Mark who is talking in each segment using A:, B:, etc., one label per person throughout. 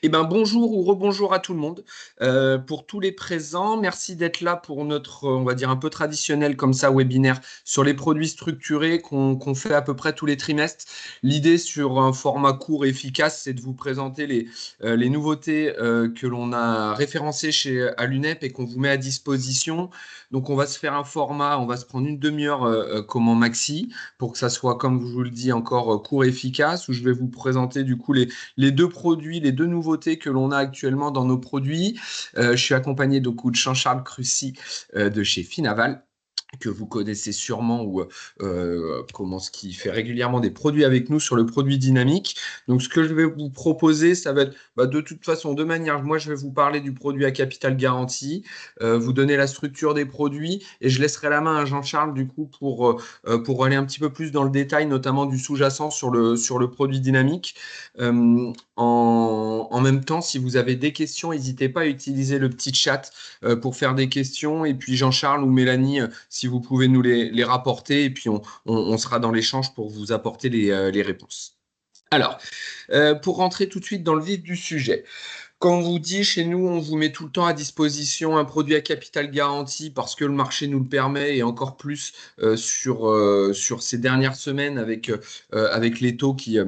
A: Eh ben, bonjour ou rebonjour à tout le monde. Pour tous les présents, merci d'être là pour notre, on va dire, un peu traditionnel comme ça, webinaire sur les produits structurés qu'on fait à peu près tous les trimestres. L'idée sur un format court et efficace, c'est de vous présenter les nouveautés que l'on a référencées à l'UNEP et qu'on vous met à disposition. Donc, on va se faire un format, on va se prendre une demi-heure comme en maxi pour que ça soit, comme je vous le dis, encore court et efficace, où je vais vous présenter du coup les deux produits, les deux nouveautés que l'on a actuellement dans nos produits. Je suis accompagné de Jean-Charles Crucy de chez Finaval, que vous connaissez sûrement ou comment ce qui fait régulièrement des produits avec nous sur le produit dynamique. Donc ce que je vais vous proposer, ça va être de toute façon deux manières. Moi, je vais vous parler du produit à capital garanti, vous donner la structure des produits et je laisserai la main à Jean-Charles du coup pour aller un petit peu plus dans le détail, notamment du sous-jacent sur le produit dynamique. En même temps, si vous avez des questions, n'hésitez pas à utiliser le petit chat pour faire des questions. Et puis Jean-Charles ou Mélanie, si vous pouvez nous les rapporter, et puis on sera dans l'échange pour vous apporter les réponses. Alors, pour rentrer tout de suite dans le vif du sujet, comme on vous dit, chez nous, on vous met tout le temps à disposition un produit à capital garanti parce que le marché nous le permet et encore plus sur ces dernières semaines avec les taux qui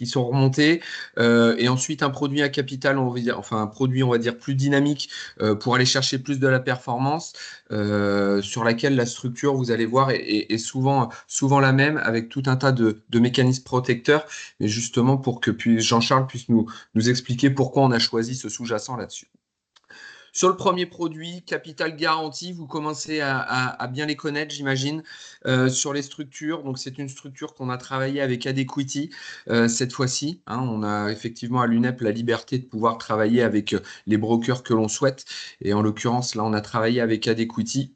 A: sont remontés et ensuite un produit à capital on va dire, enfin un produit on va dire plus dynamique pour aller chercher plus de la performance sur laquelle la structure vous allez voir est souvent la même avec tout un tas de mécanismes protecteurs mais justement pour que Jean-Charles puisse nous expliquer pourquoi on a choisi ce sous-jacent là-dessus. Sur le premier produit, capital garanti, vous commencez à bien les connaître, j'imagine, sur les structures. Donc, c'est une structure qu'on a travaillée avec Adequity cette fois-ci. Hein, on a effectivement à l'UNEP la liberté de pouvoir travailler avec les brokers que l'on souhaite. Et en l'occurrence, là, on a travaillé avec Adequity.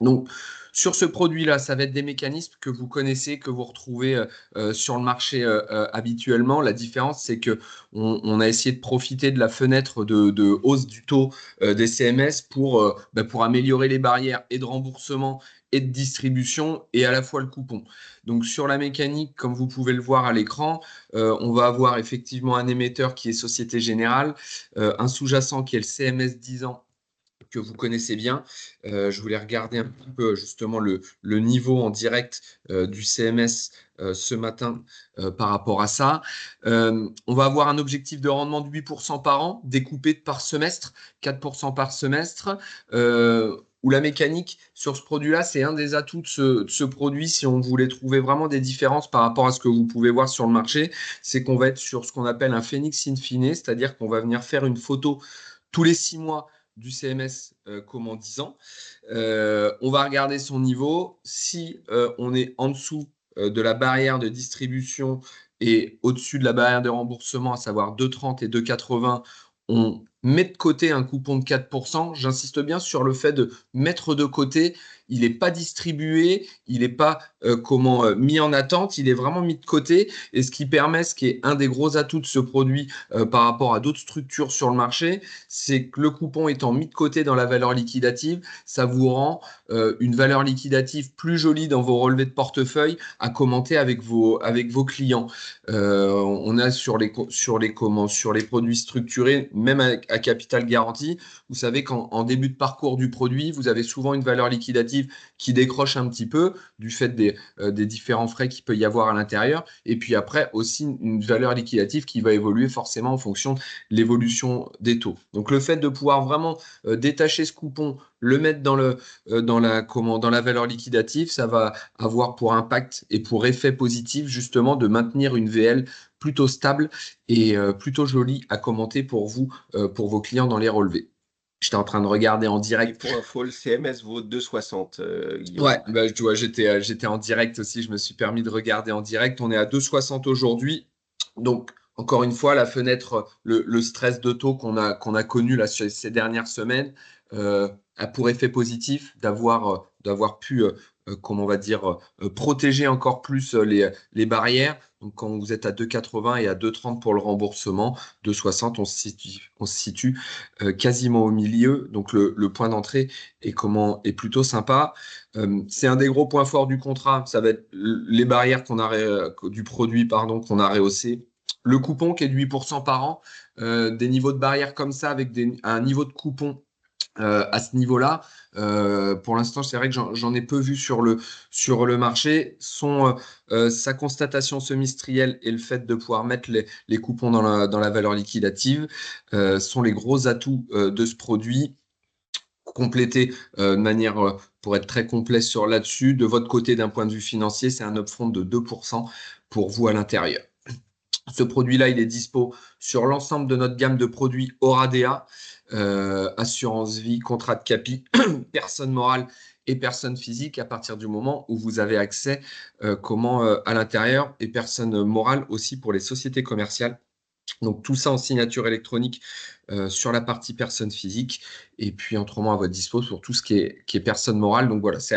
A: Donc, sur ce produit-là, ça va être des mécanismes que vous connaissez, que vous retrouvez sur le marché habituellement. La différence, c'est que on a essayé de profiter de la fenêtre de hausse du taux des CMS pour améliorer les barrières et de remboursement et de distribution et à la fois le coupon. Donc, sur la mécanique, comme vous pouvez le voir à l'écran, on va avoir effectivement un émetteur qui est Société Générale, un sous-jacent qui est le CMS 10 ans que vous connaissez bien. Je voulais regarder un petit peu justement le niveau en direct du CMS ce matin par rapport à ça. On va avoir un objectif de rendement de 8% par an, découpé par semestre, 4% par semestre. Où la mécanique sur ce produit-là, c'est un des atouts de ce produit. Si on voulait trouver vraiment des différences par rapport à ce que vous pouvez voir sur le marché, c'est qu'on va être sur ce qu'on appelle un phénix in fine, c'est-à-dire qu'on va venir faire une photo tous les 6 mois du CMS comme en 10 ans. On va regarder son niveau. Si on est en dessous de la barrière de distribution et au-dessus de la barrière de remboursement, à savoir 2,30 et 2,80, on met de côté un coupon de 4%. J'insiste bien sur le fait de mettre de côté. Il n'est pas distribué, il n'est pas mis en attente, il est vraiment mis de côté. Et ce qui permet, ce qui est un des gros atouts de ce produit par rapport à d'autres structures sur le marché, c'est que le coupon étant mis de côté dans la valeur liquidative, ça vous rend une valeur liquidative plus jolie dans vos relevés de portefeuille à commenter avec vos clients. On a sur les produits structurés, même à capital garanti, vous savez qu'en début de parcours du produit, vous avez souvent une valeur liquidative qui décroche un petit peu du fait des différents frais qu'il peut y avoir à l'intérieur. Et puis après, aussi une valeur liquidative qui va évoluer forcément en fonction de l'évolution des taux. Donc le fait de pouvoir vraiment détacher ce coupon, le mettre dans la valeur liquidative, ça va avoir pour impact et pour effet positif justement de maintenir une VL plutôt stable et plutôt jolie à commenter pour vous, pour vos clients dans les relevés. J'étais en train de regarder en
B: Et
A: direct.
B: pour info, le CMS vaut 2,60, Guillaume.
A: Ouais, tu vois, j'étais en direct aussi, je me suis permis de regarder en direct. On est à 2,60 aujourd'hui. Donc, encore une fois, la fenêtre, le stress de taux qu'on a connu là, sur ces dernières semaines a pour effet positif d'avoir pu, comment on va dire, protéger encore plus les barrières. Donc, quand vous êtes à 2,80 et à 2,30 pour le remboursement, 2,60, on se situe quasiment au milieu. Donc, le point d'entrée est plutôt sympa. C'est un des gros points forts du contrat. Ça va être les barrières du produit, pardon, qu'on a rehaussé. Le coupon qui est de 8% par an, des niveaux de barrière comme ça, avec un niveau de coupon à ce niveau-là, pour l'instant, c'est vrai que j'en ai peu vu sur le marché. Sa constatation semestrielle et le fait de pouvoir mettre les coupons dans la valeur liquidative sont les gros atouts de ce produit. Complété de manière, pour être très complet sur là-dessus, de votre côté, d'un point de vue financier, c'est un upfront de 2% pour vous à l'intérieur. Ce produit-là, il est dispo sur l'ensemble de notre gamme de produits Oradea, assurance vie, contrat de capi, personne morale et personne physique, à partir du moment où vous avez accès à l'intérieur, et personne morale aussi pour les sociétés commerciales. Donc tout ça en signature électronique sur la partie personne physique, et puis autrement à votre dispo pour tout ce qui est personne morale. Donc voilà, c'est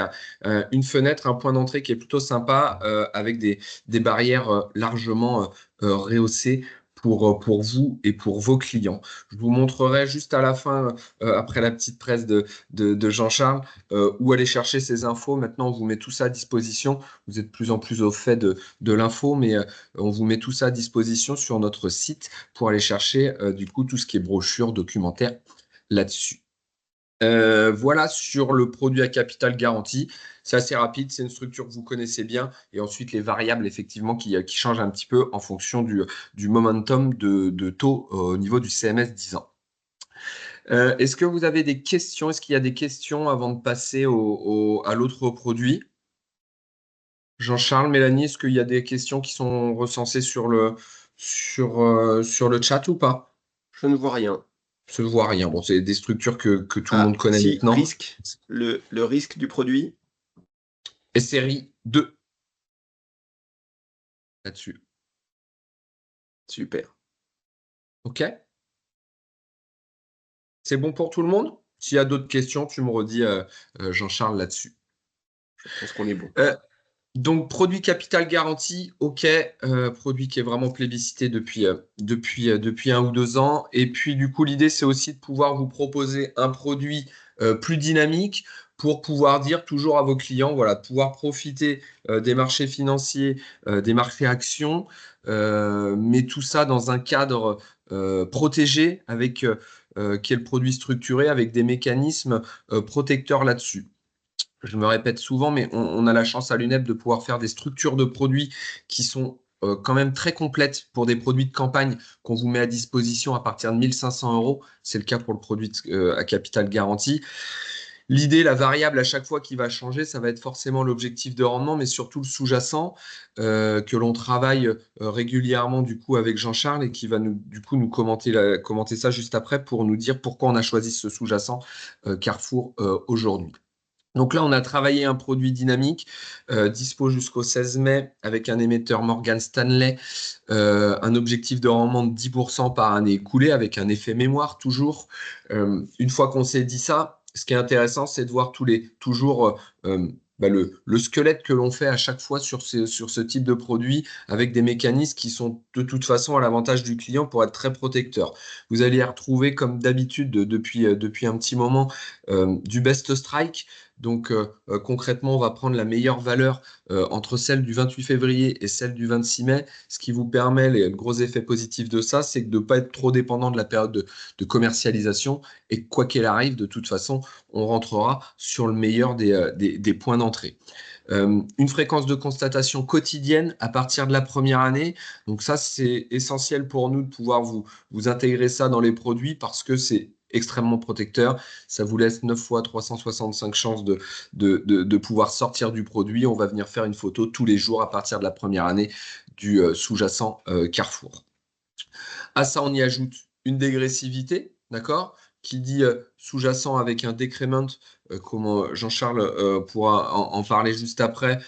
A: une fenêtre, un point d'entrée qui est plutôt sympa, avec des barrières largement rehaussées pour vous et pour vos clients. Je vous montrerai juste à la fin, après la petite presse de Jean-Charles, où aller chercher ces infos. Maintenant, on vous met tout ça à disposition. Vous êtes de plus en plus au fait de l'info, mais on vous met tout ça à disposition sur notre site pour aller chercher du coup tout ce qui est brochure, documentaire là-dessus. Voilà sur le produit à capital garanti. C'est assez rapide, c'est une structure que vous connaissez bien. Et ensuite, les variables, effectivement, qui changent un petit peu en fonction du momentum de taux au niveau du CMS 10 ans. Est-ce que vous avez des questions? Est-ce qu'il y a des questions avant de passer à l'autre produit? Jean-Charles, Mélanie, est-ce qu'il y a des questions qui sont recensées sur le chat ou pas?
B: Je ne vois rien.
A: Je ne vois rien. Bon, c'est des structures que tout le monde connaît
B: Si,
A: maintenant.
B: risque, le risque du produit.
A: Et série 2 là-dessus.
B: Super.
A: OK? C'est bon pour tout le monde? S'il y a d'autres questions, tu me redis, Jean-Charles, là-dessus.
B: Je pense qu'on est bon.
A: Donc, produit capital garanti, OK, produit qui est vraiment plébiscité depuis 1 ou 2 ans. Et puis, du coup, l'idée, c'est aussi de pouvoir vous proposer un produit plus dynamique pour pouvoir dire toujours à vos clients, voilà, de pouvoir profiter des marchés financiers, des marchés actions, mais tout ça dans un cadre protégé qui est le produit structuré avec des mécanismes protecteurs là-dessus. Je me répète souvent, mais on a la chance à l'UNEP de pouvoir faire des structures de produits qui sont quand même très complètes pour des produits de campagne qu'on vous met à disposition à partir de 1 500 €. C'est le cas pour le produit à capital garanti. L'idée, la variable à chaque fois qui va changer, ça va être forcément l'objectif de rendement, mais surtout le sous-jacent que l'on travaille régulièrement du coup avec Jean-Charles, et qui va nous commenter ça juste après pour nous dire pourquoi on a choisi ce sous-jacent Carrefour aujourd'hui. Donc là, on a travaillé un produit dynamique, dispo jusqu'au 16 mai, avec un émetteur Morgan Stanley, un objectif de rendement de 10% par année écoulée, avec un effet mémoire toujours. Une fois qu'on s'est dit ça, ce qui est intéressant, c'est de voir toujours le squelette que l'on fait à chaque fois sur ce type de produit, avec des mécanismes qui sont de toute façon à l'avantage du client pour être très protecteurs. Vous allez y retrouver, comme d'habitude depuis un petit moment, du best strike. Donc concrètement, on va prendre la meilleure valeur entre celle du 28 février et celle du 26 mai. Ce qui vous permet, le gros effet positif de ça, c'est de ne pas être trop dépendant de la période de commercialisation. Et quoi qu'il arrive, de toute façon, on rentrera sur le meilleur des points d'entrée. Une fréquence de constatation quotidienne à partir de la première année. Donc ça, c'est essentiel pour nous de pouvoir vous intégrer ça dans les produits, parce que c'est extrêmement protecteur. Ça vous laisse 9 fois 365 chances de pouvoir sortir du produit. On va venir faire une photo tous les jours à partir de la première année du sous-jacent Carrefour. À ça, on y ajoute une dégressivité, d'accord, qui dit sous-jacent avec un décrément, comme Jean-Charles pourra en parler juste après,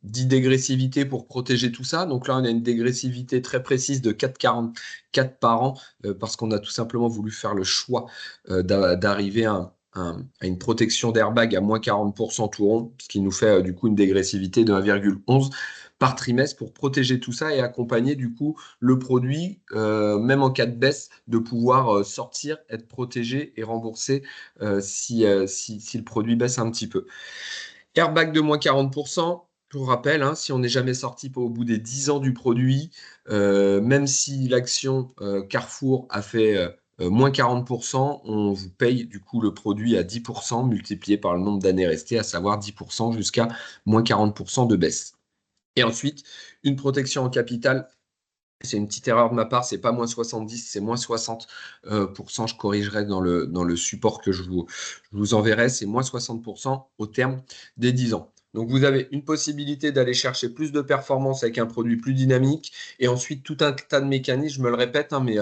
A: dit dégressivité pour protéger tout ça. Donc là, on a une dégressivité très précise de 4,44 par an, parce qu'on a tout simplement voulu faire le choix d'arriver à une protection d'airbag à moins 40% tout rond, ce qui nous fait du coup une dégressivité de 1,11 par trimestre, pour protéger tout ça et accompagner du coup le produit, même en cas de baisse, de pouvoir sortir, être protégé et remboursé si le produit baisse un petit peu. Airbag de moins 40%, Je vous rappelle, hein, si on n'est jamais sorti au bout des 10 ans du produit, même si l'action Carrefour a fait moins 40%, on vous paye du coup le produit à 10% multiplié par le nombre d'années restées, à savoir 10% jusqu'à moins 40% de baisse. Et ensuite, une protection en capital. C'est une petite erreur de ma part, c'est pas moins 70, c'est moins 60%. Je corrigerai dans le support que je vous enverrai. C'est moins 60% au terme des 10 ans. Donc, vous avez une possibilité d'aller chercher plus de performance avec un produit plus dynamique et ensuite tout un tas de mécanismes. Je me le répète, hein, mais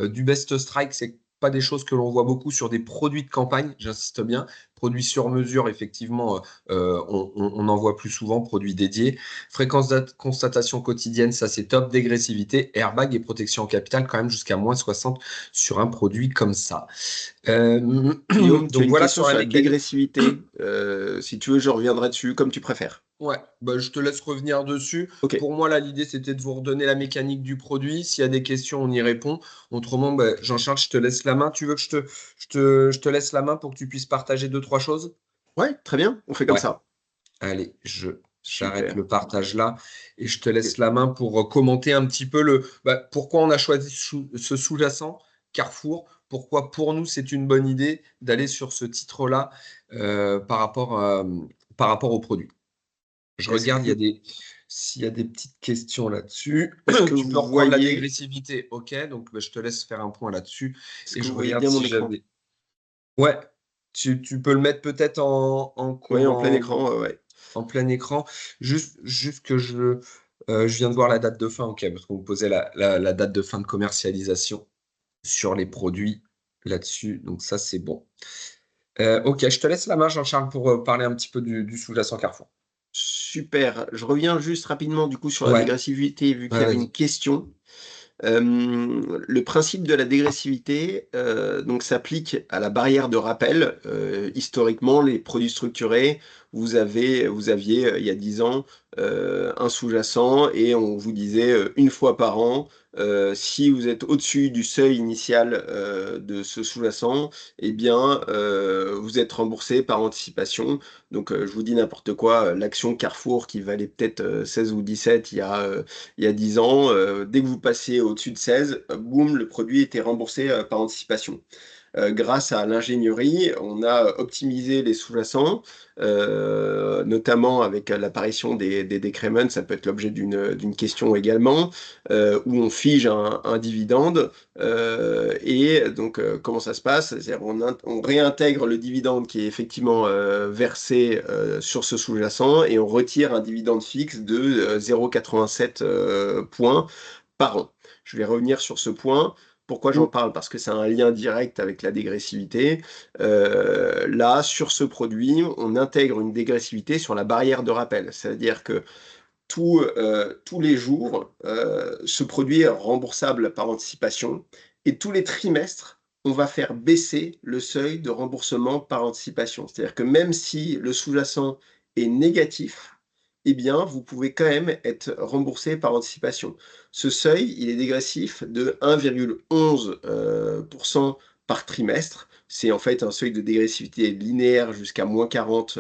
A: du best strike, c'est pas des choses que l'on voit beaucoup sur des produits de campagne, j'insiste bien. Produits sur mesure, effectivement, on en voit plus souvent, produits dédiés. Fréquence de constatation quotidienne, ça c'est top. Dégressivité, airbag et protection en capital, quand même jusqu'à moins 60 sur un produit comme ça.
B: Guillaume, tu as
A: Donc
B: une
A: voilà
B: question
A: sur la
B: sur la
A: mécanique.
B: dégressivité. Si tu veux, je reviendrai dessus, comme tu préfères.
A: Ouais, bah, je te laisse revenir dessus.
B: Ok.
A: Pour moi, là, l'idée, c'était de vous redonner la mécanique du produit. S'il y a des questions, on y répond. Autrement, bah, Jean-Charles, je te laisse la main. Tu veux que je te laisse la main pour que tu puisses partager deux, trois choses?
B: Ouais, très bien, on fait comme
A: Ouais.
B: ça.
A: Allez, j'arrête
B: Super.
A: le partage là et je te laisse la main pour commenter un petit peu pourquoi on a choisi ce sous-jacent Carrefour, pourquoi pour nous c'est une bonne idée d'aller sur ce titre-là par rapport au produit. Je
B: Est-ce
A: regarde,
B: que,
A: s'il y a des petites questions là-dessus.
B: est-ce que
A: Tu peux
B: vous
A: reprendre la
B: voyez,
A: dégressivité, ok, donc bah, je te laisse faire un point là-dessus
B: est-ce
A: et
B: que
A: je
B: vous voyez
A: regarde
B: bien mon
A: si
B: écran?
A: j'avais. Ouais, tu peux le mettre peut-être en,
B: Oui, en plein
A: en,
B: écran, ouais.
A: en plein écran. Juste que je viens de voir la date de fin, ok, parce qu'on me posait la date de fin de commercialisation sur les produits là-dessus. Donc ça, c'est bon. Ok, je te laisse la main, Jean-Charles, pour parler un petit peu du sous-jacent Carrefour.
B: Super. Je reviens juste rapidement du coup sur la
A: Ouais,
B: dégressivité, vu qu'il
A: ouais,
B: y avait une
A: vas-y.
B: question. Le principe de la dégressivité donc s'applique à la barrière de rappel. Historiquement, les produits structurés, vous aviez il y a 10 ans un sous-jacent et on vous disait une fois par an, si vous êtes au-dessus du seuil initial de ce sous-jacent, eh bien vous êtes remboursé par anticipation. Donc je vous dis n'importe quoi, l'action Carrefour qui valait peut-être 16 ou 17 il y a 10 ans, dès que vous passiez au-dessus de 16, boum, le produit était remboursé par anticipation. Grâce à l'ingénierie, on a optimisé les sous-jacents, notamment avec l'apparition des décrements, ça peut être l'objet d'une question également, où on fige un dividende. Et donc, comment ça se passe? C'est-à-dire on réintègre le dividende qui est effectivement versé sur ce sous-jacent et on retire un dividende fixe de 0,87 points par an. Je vais revenir sur ce point. Pourquoi j'en
A: Mm.
B: parle? Parce que c'est un lien direct avec la dégressivité. Là, sur ce produit, on intègre une dégressivité sur la barrière de rappel. C'est-à-dire que tous les jours, ce produit est remboursable par anticipation et tous les trimestres, on va faire baisser le seuil de remboursement par anticipation. C'est-à-dire que même si le sous-jacent est négatif, eh bien, vous pouvez quand même être remboursé par anticipation. Ce seuil, il est dégressif de 1,11 par trimestre. C'est en fait un seuil de dégressivité linéaire jusqu'à moins 40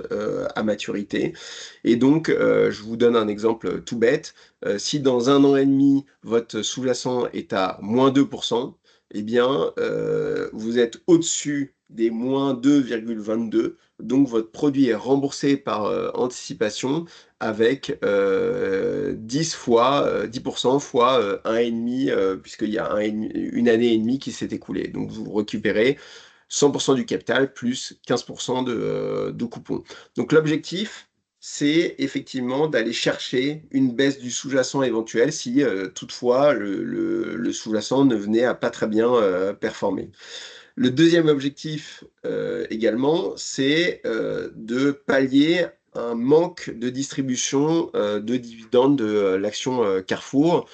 B: à maturité. Et donc, je vous donne un exemple tout bête. Si dans 1 an et demi, votre sous-jacent est à moins 2%, eh bien, vous êtes au-dessus des moins 2,22. Donc, votre produit est remboursé par anticipation avec 10 fois, 10% fois 1,5, puisqu'il y a une année et demie qui s'est écoulée. Donc, vous récupérez 100% du capital plus 15% de coupon. Donc, l'objectif, c'est effectivement d'aller chercher une baisse du sous-jacent éventuel si toutefois le sous-jacent ne venait à pas très bien performer. Le deuxième objectif également, c'est de pallier un manque de distribution de dividendes de l'action Carrefour,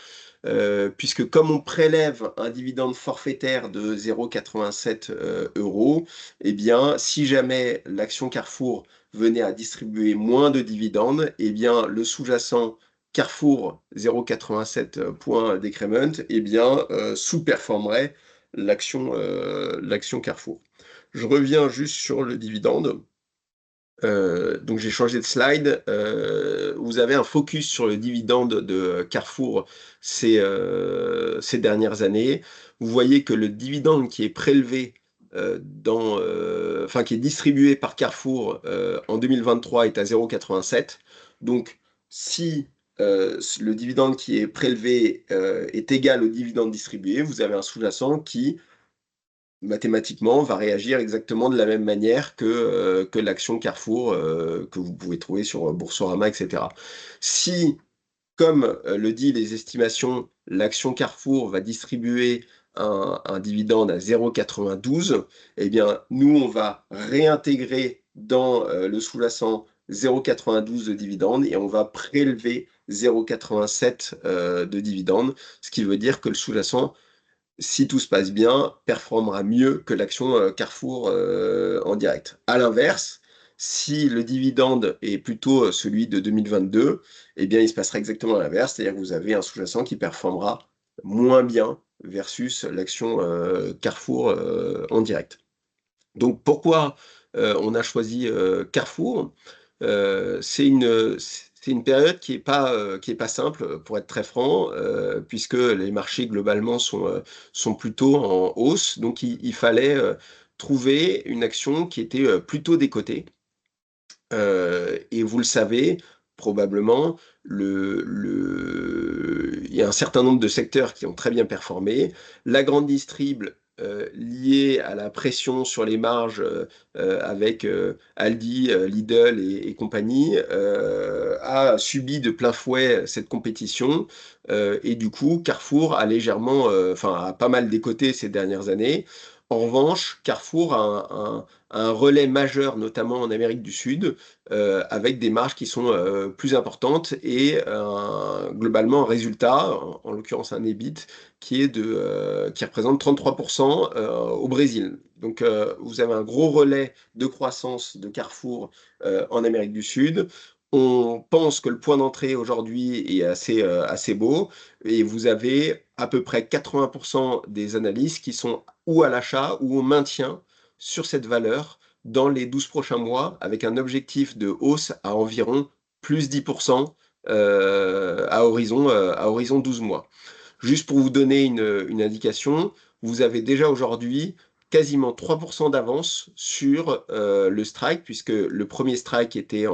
B: puisque comme on prélève un dividende forfaitaire de 0,87 euros, eh bien, si jamais l'action Carrefour venait à distribuer moins de dividendes, eh bien, le sous-jacent Carrefour 0,87 points décrément, eh bien, sous-performerait l'action Carrefour. Je reviens juste sur le dividende. Donc j'ai changé de slide. Vous avez un focus sur le dividende de Carrefour ces dernières années. Vous voyez que le dividende qui est prélevé qui est distribué par Carrefour en 2023 est à 0,87. Donc si le dividende qui est prélevé est égal au dividende distribué, vous avez un sous-jacent qui mathématiquement, va réagir exactement de la même manière que l'action Carrefour que vous pouvez trouver sur Boursorama, etc. Si, comme le dit les estimations, l'action Carrefour va distribuer un dividende à 0,92, eh bien, nous, on va réintégrer dans le sous-jacent 0,92 de dividende et on va prélever 0,87 de dividende, ce qui veut dire que le sous-jacent, si tout se passe bien, performera mieux que l'action Carrefour en direct. À l'inverse, si le dividende est plutôt celui de 2022, eh bien, il se passera exactement l'inverse, c'est-à-dire que vous avez un sous-jacent qui performera moins bien versus l'action Carrefour en direct. Donc, pourquoi on a choisi Carrefour? C'est une période qui est pas simple, pour être très franc, puisque les marchés globalement sont plutôt en hausse. Donc il fallait trouver une action qui était plutôt décotée. Et vous le savez probablement, il y a un certain nombre de secteurs qui ont très bien performé. La grande distrib, liée à la pression sur les marges avec Aldi, Lidl et compagnie, a subi de plein fouet cette compétition. Et du coup, Carrefour a légèrement, a pas mal décoté ces dernières années. En revanche, Carrefour a un relais majeur, notamment en Amérique du Sud, avec des marges qui sont plus importantes et globalement un résultat, en l'occurrence un EBIT, qui représente 33% au Brésil. Donc vous avez un gros relais de croissance de Carrefour en Amérique du Sud. On pense que le point d'entrée aujourd'hui est assez beau et vous avez à peu près 80% des analyses qui sont ou à l'achat ou au maintien sur cette valeur dans les 12 prochains mois, avec un objectif de hausse à environ plus 10% à horizon 12 mois. Juste pour vous donner une indication, vous avez déjà aujourd'hui quasiment 3% d'avance sur le strike, puisque le premier strike était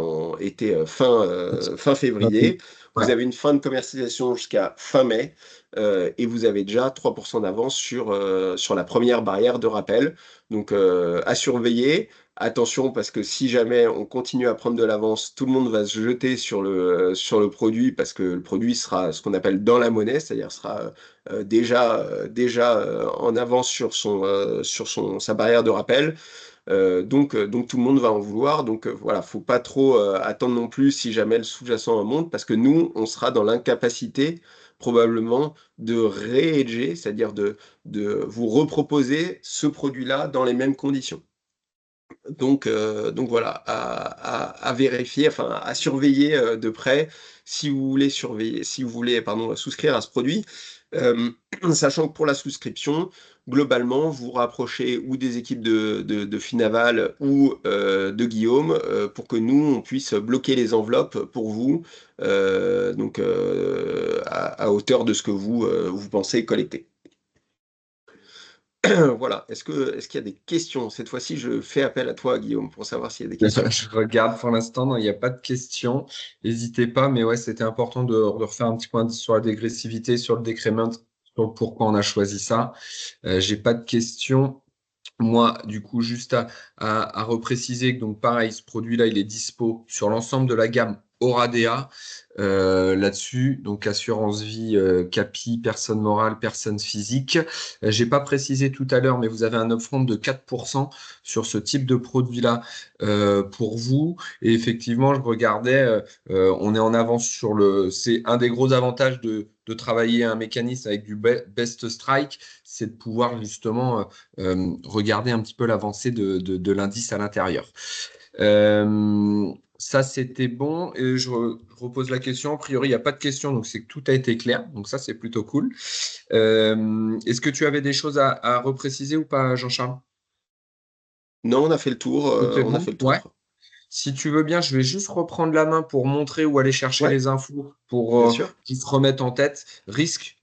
B: fin février. Vous
A: Ouais.
B: avez une fin de commercialisation jusqu'à fin mai, et vous avez déjà 3% d'avance sur la première barrière de rappel. Donc à surveiller. Attention, parce que si jamais on continue à prendre de l'avance, tout le monde va se jeter sur le produit, parce que le produit sera ce qu'on appelle dans la monnaie, c'est-à-dire sera déjà en avance sur sa barrière de rappel. Donc tout le monde va en vouloir. Donc voilà, faut pas trop attendre non plus si jamais le sous-jacent monte, parce que nous, on sera dans l'incapacité probablement de ré-hedger, c'est-à-dire de vous reproposer ce produit-là dans les mêmes conditions. Donc voilà, à vérifier, enfin à surveiller de près si vous voulez pardon, souscrire à ce produit. Euh, Sachant que pour la souscription, globalement, vous rapprochez ou des équipes de Finaval ou de Guillaume pour que nous, on puisse bloquer les enveloppes pour vous, à hauteur de ce que vous pensez collecter. Voilà. Est-ce qu'il y a des questions? Cette fois-ci, je fais appel à toi, Guillaume, pour savoir s'il y a des questions.
A: Je regarde pour l'instant, non, il n'y a pas de questions. N'hésitez pas, mais ouais, c'était important de refaire un petit point sur la dégressivité, sur le décrément, sur pourquoi on a choisi ça. J'ai pas de questions. Moi, du coup, juste à repréciser que, donc, pareil, ce produit-là, il est dispo sur l'ensemble de la gamme Oradea là-dessus. Donc, assurance vie, CAPI, personne morale, personne physique. J'ai pas précisé tout à l'heure, mais vous avez un upfront de 4% sur ce type de produit-là pour vous. Et effectivement, je regardais, on est en avance sur c'est un des gros avantages de travailler un mécanisme avec du best strike, c'est de pouvoir justement regarder un petit peu l'avancée de l'indice à l'intérieur. Ça, c'était bon. Et repose la question. A priori, il n'y a pas de question, donc c'est que tout a été clair. Donc ça, c'est plutôt cool. Est-ce que tu avais des choses à repréciser ou pas, Jean-Charles?
B: Non, on a fait le tour.
A: Tout est
B: On a
A: bon?
B: fait le
A: Ouais.
B: tour.
A: Si tu veux bien, je vais juste reprendre la main pour montrer où aller chercher
B: Ouais,
A: les infos pour
B: bien sûr.
A: qu'ils se remettent en tête. Risque,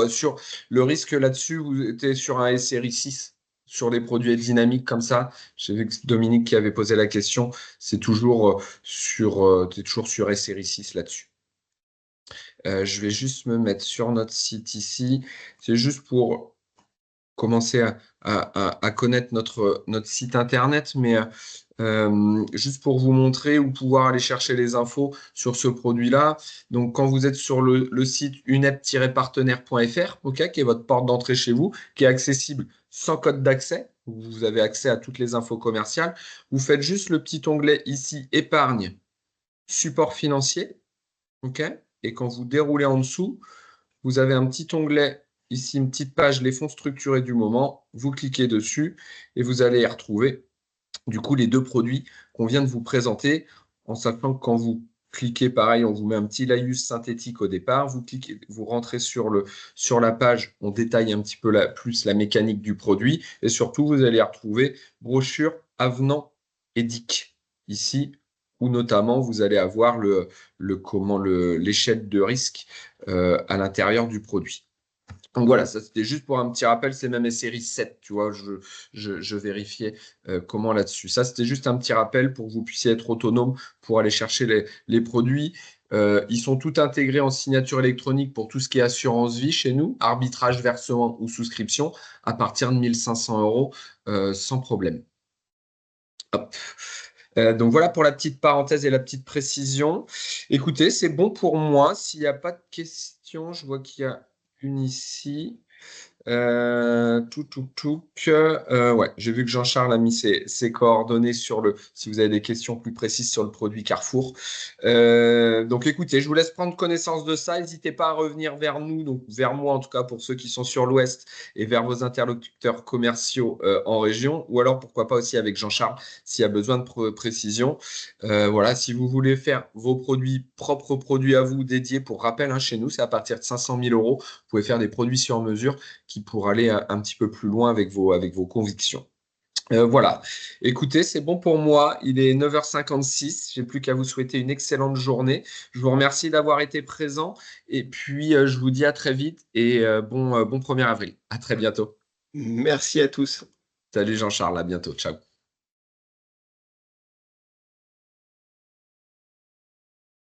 A: sur le risque là-dessus, vous étiez sur un SRI 6 sur des produits dynamiques comme ça. J'ai vu que Dominique qui avait posé la question, c'est toujours t'es toujours sur SRI 6 là-dessus. Je vais juste me mettre sur notre site ici. C'est juste pour commencer à connaître notre site internet, mais juste pour vous montrer où pouvoir aller chercher les infos sur ce produit-là. Donc, quand vous êtes sur le site unep-partenaire.fr, ok, qui est votre porte d'entrée chez vous, qui est accessible sans code d'accès, vous avez accès à toutes les infos commerciales, vous faites juste le petit onglet ici, épargne, support financier, ok, et quand vous déroulez en dessous, vous avez un petit onglet, ici une petite page, les fonds structurés du moment. Vous cliquez dessus et vous allez y retrouver du coup les deux produits qu'on vient de vous présenter, en sachant que quand vous cliquez pareil, on vous met un petit laïus synthétique au départ. Vous cliquez, vous rentrez sur la page, on détaille un petit peu plus la mécanique du produit et surtout vous allez y retrouver brochure, avenant et DIC ici où notamment vous allez avoir l'échelle de risque à l'intérieur du produit. Donc voilà, ça c'était juste pour un petit rappel, c'est même série 7, tu vois, je vérifiais comment là-dessus. Ça c'était juste un petit rappel pour que vous puissiez être autonome pour aller chercher les produits. Ils sont tout intégrés en signature électronique pour tout ce qui est assurance vie chez nous, arbitrage, versement ou souscription à partir de 1500 euros sans problème. Hop. Donc voilà pour la petite parenthèse et la petite précision. Écoutez, c'est bon pour moi. S'il n'y a pas de questions, je vois qu'il y a une ici. Ouais, j'ai vu que Jean-Charles a mis ses coordonnées si vous avez des questions plus précises sur le produit Carrefour. Donc écoutez, je vous laisse prendre connaissance de ça. N'hésitez pas à revenir vers nous, donc vers moi en tout cas pour ceux qui sont sur l'Ouest et vers vos interlocuteurs commerciaux en région, ou alors pourquoi pas aussi avec Jean-Charles s'il y a besoin de précision. Voilà, si vous voulez faire vos propres produits à vous dédiés, pour rappel, hein, chez nous, c'est à partir de 500 000 euros. Vous pouvez faire des produits sur mesure pour aller un petit peu plus loin avec vos convictions. Voilà. Écoutez, c'est bon pour moi. Il est 9h56. J'ai plus qu'à vous souhaiter une excellente journée. Je vous remercie d'avoir été présent. Et puis, je vous dis à très vite et bon 1er avril. À très bientôt.
B: Merci à tous.
A: Salut Jean-Charles, à bientôt. Ciao.